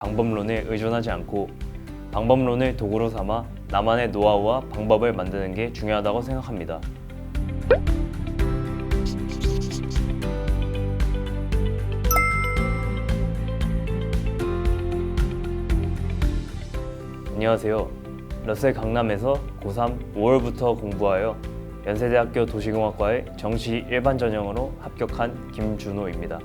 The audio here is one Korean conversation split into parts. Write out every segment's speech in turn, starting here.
방법론에 의존하지 않고 방법론을 도구로 삼아 나만의 노하우와 방법을 만드는 게 중요하다고 생각합니다. 안녕하세요. 러셀 강남에서 고3 5월부터 공부하여 연세대학교 도시공학과의 정시 일반 전형으로 합격한 김준호입니다.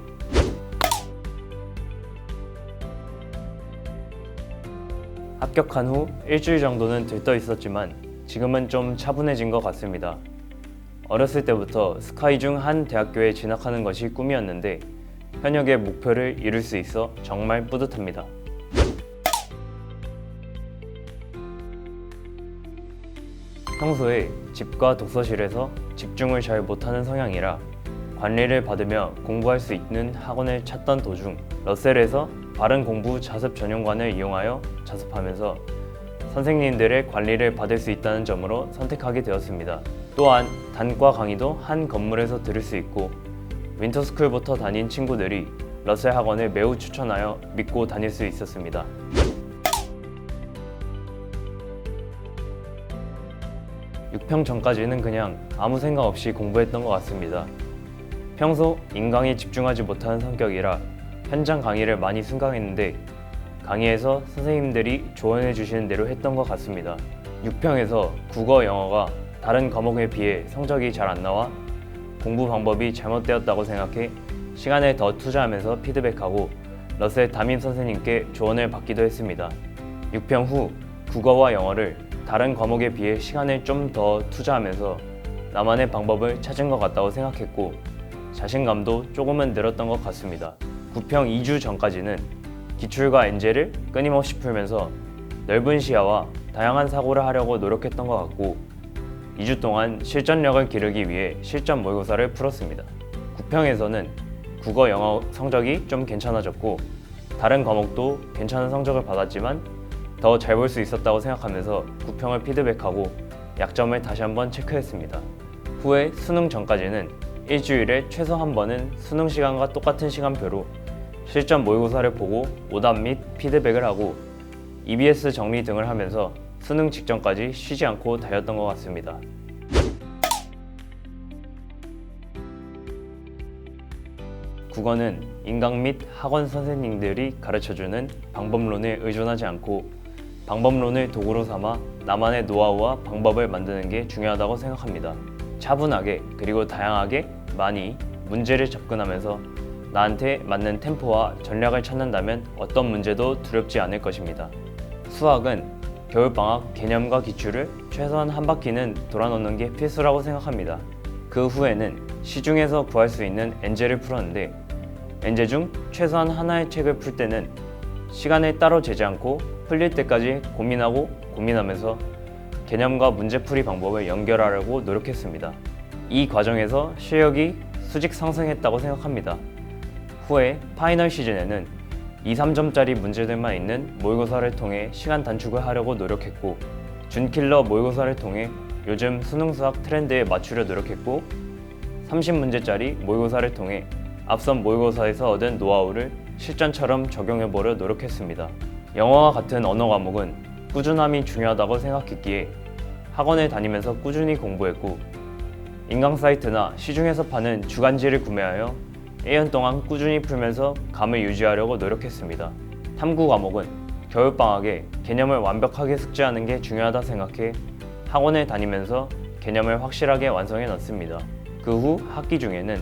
합격한 후 일주일 정도는 들떠 있었지만 지금은 좀 차분해진 것 같습니다. 어렸을 때부터 스카이 중 한 대학교에 진학하는 것이 꿈이었는데 현역의 목표를 이룰 수 있어 정말 뿌듯합니다. 평소에 집과 독서실에서 집중을 잘 못하는 성향이라 관리를 받으며 공부할 수 있는 학원을 찾던 도중 러셀에서 바른 공부 자습 전용관을 이용하여 자습하면서 선생님들의 관리를 받을 수 있다는 점으로 선택하게 되었습니다. 또한 단과 강의도 한 건물에서 들을 수 있고 윈터스쿨부터 다닌 친구들이 러셀 학원을 매우 추천하여 믿고 다닐 수 있었습니다. (6평) 전까지는 그냥 아무 생각 없이 공부했던 것 같습니다. 평소 인강에 집중하지 못하는 성격이라 현장 강의를 많이 승강했는데 강의에서 선생님들이 조언해 주시는 대로 했던 것 같습니다. 6평에서 국어, 영어가 다른 과목에 비해 성적이 잘 안 나와 공부 방법이 잘못되었다고 생각해 시간을 더 투자하면서 피드백하고 러셀 담임 선생님께 조언을 받기도 했습니다. 6평 후 국어와 영어를 다른 과목에 비해 시간을 좀 더 투자하면서 나만의 방법을 찾은 것 같다고 생각했고 자신감도 조금은 늘었던 것 같습니다. 9평 2주 전까지는 기출과 엔제를 끊임없이 풀면서 넓은 시야와 다양한 사고를 하려고 노력했던 것 같고 2주 동안 실전력을 기르기 위해 실전 모의고사를 풀었습니다. 9평에서는 국어, 영어 성적이 좀 괜찮아졌고 다른 과목도 괜찮은 성적을 받았지만 더 잘 볼 수 있었다고 생각하면서 9평을 피드백하고 약점을 다시 한번 체크했습니다. 후에 수능 전까지는 일주일에 최소 한 번은 수능 시간과 똑같은 시간표로 실전 모의고사를 보고 오답 및 피드백을 하고 EBS 정리 등을 하면서 수능 직전까지 쉬지 않고 달렸던 것 같습니다. 국어는 인강 및 학원 선생님들이 가르쳐주는 방법론에 의존하지 않고 방법론을 도구로 삼아 나만의 노하우와 방법을 만드는 게 중요하다고 생각합니다. 차분하게 그리고 다양하게 많이 문제를 접근하면서 나한테 맞는 템포와 전략을 찾는다면 어떤 문제도 두렵지 않을 것입니다. 수학은 겨울방학 개념과 기출을 최소한 한 바퀴는 돌아놓는 게 필수라고 생각합니다. 그 후에는 시중에서 구할 수 있는 엔제를 풀었는데 엔제 중 최소한 하나의 책을 풀 때는 시간을 따로 재지 않고 풀릴 때까지 고민하면서 개념과 문제풀이 방법을 연결하려고 노력했습니다. 이 과정에서 실력이 수직 상승했다고 생각합니다. 후에 파이널 시즌에는 2~3점짜리 문제들만 있는 모의고사를 통해 시간 단축을 하려고 노력했고 준킬러 모의고사를 통해 요즘 수능 수학 트렌드에 맞추려 노력했고 30문제짜리 모의고사를 통해 앞선 모의고사에서 얻은 노하우를 실전처럼 적용해보려 노력했습니다. 영어와 같은 언어 과목은 꾸준함이 중요하다고 생각했기에 학원에 다니면서 꾸준히 공부했고 인강 사이트나 시중에서 파는 주간지를 구매하여 1년 동안 꾸준히 풀면서 감을 유지하려고 노력했습니다. 탐구 과목은 겨울방학에 개념을 완벽하게 숙지하는 게 중요하다 생각해 학원에 다니면서 개념을 확실하게 완성해 놨습니다. 그 후 학기 중에는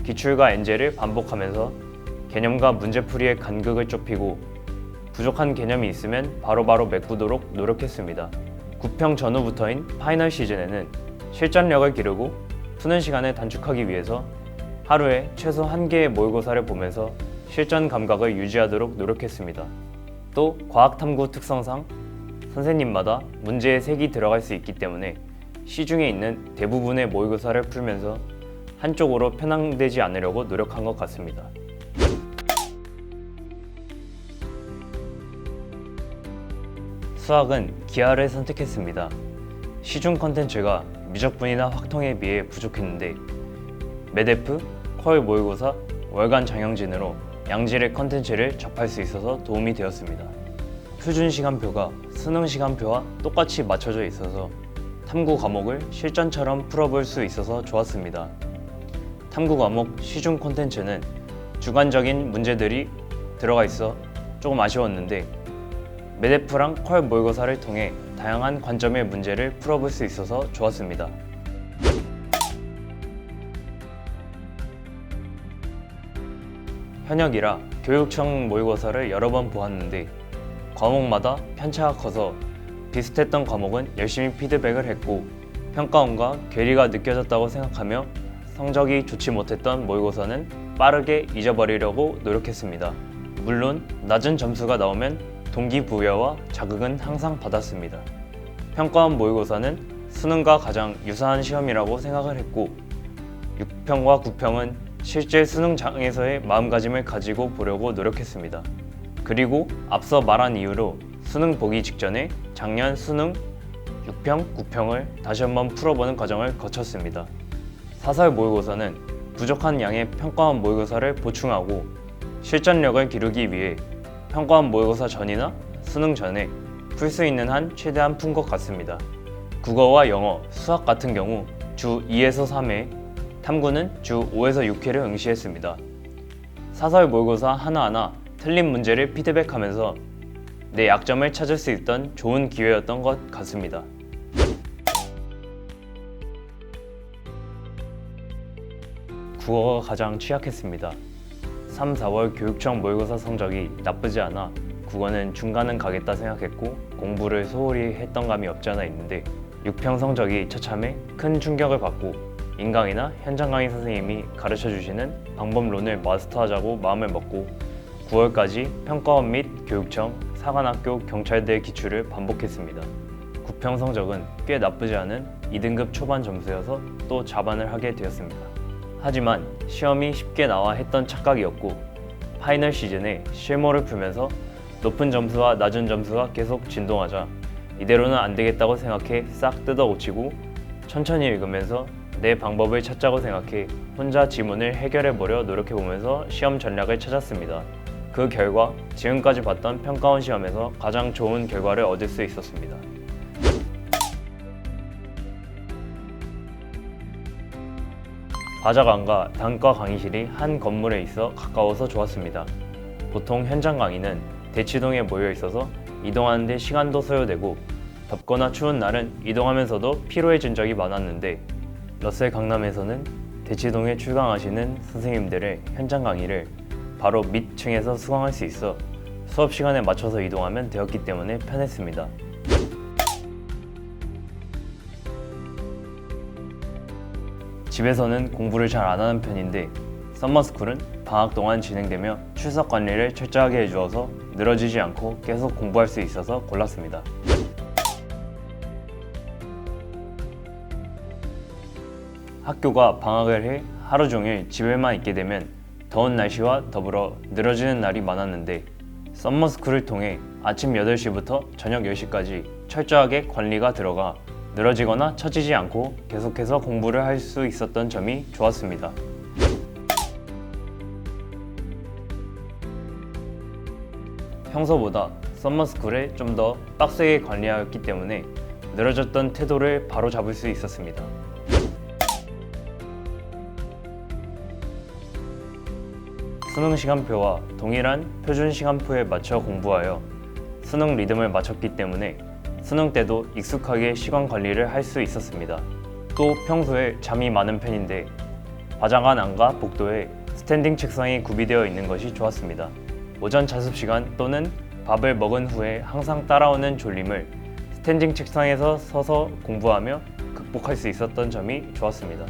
기출과 엔제를 반복하면서 개념과 문제풀이의 간극을 좁히고 부족한 개념이 있으면 바로바로 메꾸도록 노력했습니다. 9평 전후부터인 파이널 시즌에는 실전력을 기르고 푸는 시간을 단축하기 위해서 하루에 최소 1개의 모의고사를 보면서 실전 감각을 유지하도록 노력했습니다. 또 과학탐구 특성상 선생님마다 문제의 색이 들어갈 수 있기 때문에 시중에 있는 대부분의 모의고사를 풀면서 한쪽으로 편향되지 않으려고 노력한 것 같습니다. 수학은 기하를 선택했습니다. 시중 컨텐츠가 미적분이나 확통에 비해 부족했는데 매대프, 퀄 모의고사, 월간 장영진으로 양질의 컨텐츠를 접할 수 있어서 도움이 되었습니다. 표준 시간표가 수능 시간표와 똑같이 맞춰져 있어서 탐구 과목을 실전처럼 풀어볼 수 있어서 좋았습니다. 탐구 과목 시중 콘텐츠는 주관적인 문제들이 들어가 있어 조금 아쉬웠는데 메데프랑 퀄 모의고사를 통해 다양한 관점의 문제를 풀어볼 수 있어서 좋았습니다. 현역이라 교육청 모의고사를 여러 번 보았는데 과목마다 편차가 커서 비슷했던 과목은 열심히 피드백을 했고 평가원과 괴리가 느껴졌다고 생각하며 성적이 좋지 못했던 모의고사는 빠르게 잊어버리려고 노력했습니다. 물론 낮은 점수가 나오면 동기부여와 자극은 항상 받았습니다. 평가원 모의고사는 수능과 가장 유사한 시험이라고 생각을 했고 6평과 9평은 실제 수능장에서의 마음가짐을 가지고 보려고 노력했습니다. 그리고 앞서 말한 이유로 수능 보기 직전에 작년 수능 6평, 9평을 다시 한번 풀어보는 과정을 거쳤습니다. 사설 모의고사는 부족한 양의 평가원 모의고사를 보충하고 실전력을 기르기 위해 평가원 모의고사 전이나 수능 전에 풀 수 있는 한 최대한 푼 것 같습니다. 국어와 영어, 수학 같은 경우 주 2에서 3회, 탐구는 주 5에서 6회를 응시했습니다. 사설 모의고사 하나하나 틀린 문제를 피드백하면서 내 약점을 찾을 수 있던 좋은 기회였던 것 같습니다. 국어가 가장 취약했습니다. 3, 4월 교육청 모의고사 성적이 나쁘지 않아 국어는 중간은 가겠다 생각했고 공부를 소홀히 했던 감이 없지 않아 있는데 6평 성적이 처참해 큰 충격을 받고 인강이나 현장 강의 선생님이 가르쳐주시는 방법론을 마스터하자고 마음을 먹고 9월까지 평가원 및 교육청, 사관학교, 경찰대 기출을 반복했습니다. 9평 성적은 꽤 나쁘지 않은 2등급 초반 점수여서 또 자반을 하게 되었습니다. 하지만 시험이 쉽게 나와 했던 착각이었고 파이널 시즌에 실무를 풀면서 높은 점수와 낮은 점수가 계속 진동하자 이대로는 안 되겠다고 생각해 싹 뜯어 고치고 천천히 읽으면서 내 방법을 찾자고 생각해 혼자 지문을 해결해보려 노력해보면서 시험 전략을 찾았습니다. 그 결과 지금까지 봤던 평가원 시험에서 가장 좋은 결과를 얻을 수 있었습니다. 바자관과 단과 강의실이 한 건물에 있어 가까워서 좋았습니다. 보통 현장 강의는 대치동에 모여 있어서 이동하는 데 시간도 소요되고 덥거나 추운 날은 이동하면서도 피로해진 적이 많았는데 러셀 강남에서는 대치동에 출강하시는 선생님들의 현장 강의를 바로 밑층에서 수강할 수 있어 수업 시간에 맞춰서 이동하면 되었기 때문에 편했습니다. 집에서는 공부를 잘 안 하는 편인데 썸머스쿨은 방학 동안 진행되며 출석 관리를 철저하게 해주어서 늘어지지 않고 계속 공부할 수 있어서 골랐습니다. 학교가 방학을 해 하루 종일 집에만 있게 되면 더운 날씨와 더불어 늘어지는 날이 많았는데 썸머스쿨을 통해 아침 8시부터 저녁 10시까지 철저하게 관리가 들어가 늘어지거나 처지지 않고 계속해서 공부를 할 수 있었던 점이 좋았습니다. 평소보다 썸머스쿨에 좀 더 빡세게 관리하였기 때문에 늘어졌던 태도를 바로 잡을 수 있었습니다. 수능 시간표와 동일한 표준 시간표에 맞춰 공부하여 수능 리듬을 맞췄기 때문에 수능 때도 익숙하게 시간 관리를 할 수 있었습니다. 또 평소에 잠이 많은 편인데 바자관 안과 복도에 스탠딩 책상이 구비되어 있는 것이 좋았습니다. 오전 자습 시간 또는 밥을 먹은 후에 항상 따라오는 졸림을 스탠딩 책상에서 서서 공부하며 극복할 수 있었던 점이 좋았습니다.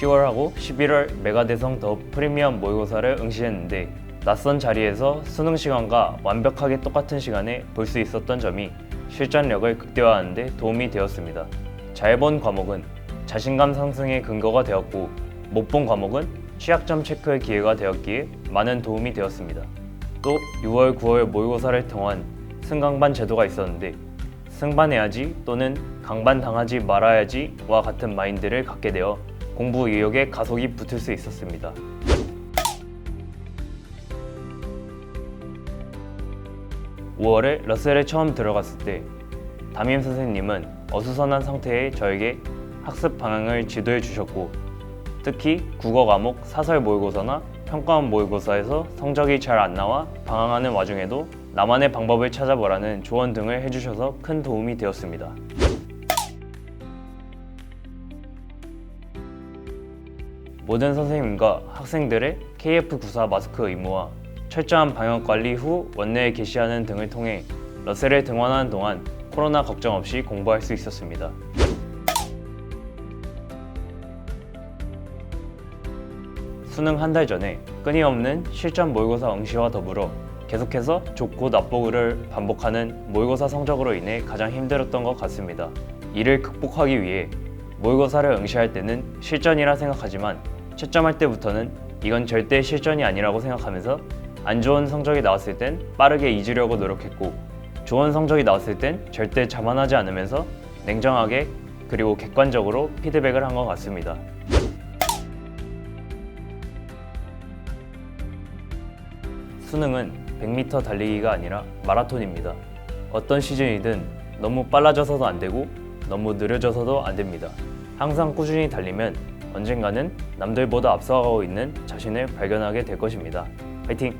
(10월하고 11월) 메가대성 더 프리미엄 모의고사를 응시했는데 낯선 자리에서 수능 시간과 완벽하게 똑같은 시간에 볼 수 있었던 점이 실전력을 극대화하는 데 도움이 되었습니다. 잘 본 과목은 자신감 상승의 근거가 되었고 못 본 과목은 취약점 체크의 기회가 되었기에 많은 도움이 되었습니다. 또 6월, 9월 모의고사를 통한 승강반 제도가 있었는데 승반해야지 또는 강반당하지 말아야지와 같은 마인드를 갖게 되어 공부 의욕에 가속이 붙을 수 있었습니다. (5월에) 러셀에 처음 들어갔을 때 담임 선생님은 어수선한 상태의 저에게 학습 방향을 지도해 주셨고, 특히 국어 과목 사설 모의고사나 평가원 모의고사에서 성적이 잘 안 나와 방황하는 와중에도 나만의 방법을 찾아보라는 조언 등을 해주셔서 큰 도움이 되었습니다. 모든 선생님과 학생들의 KF94 마스크 의무화, 철저한 방역 관리 후 원내에 게시하는 등을 통해 러셀에 등원하는 동안 코로나 걱정 없이 공부할 수 있었습니다. 수능 한 달 전에 끊임없는 실전 모의고사 응시와 더불어 계속해서 좋고 나쁘고를 반복하는 모의고사 성적으로 인해 가장 힘들었던 것 같습니다. 이를 극복하기 위해 모의고사를 응시할 때는 실전이라 생각하지만 채점할 때부터는 이건 절대 실전이 아니라고 생각하면서 안 좋은 성적이 나왔을 땐 빠르게 잊으려고 노력했고, 좋은 성적이 나왔을 땐 절대 자만하지 않으면서 냉정하게 그리고 객관적으로 피드백을 한 것 같습니다. 수능은 100m 달리기가 아니라 마라톤입니다. 어떤 시즌이든 너무 빨라져서도 안 되고 너무 느려져서도 안 됩니다. 항상 꾸준히 달리면 언젠가는 남들보다 앞서가고 있는 자신을 발견하게 될 것입니다. 화이팅!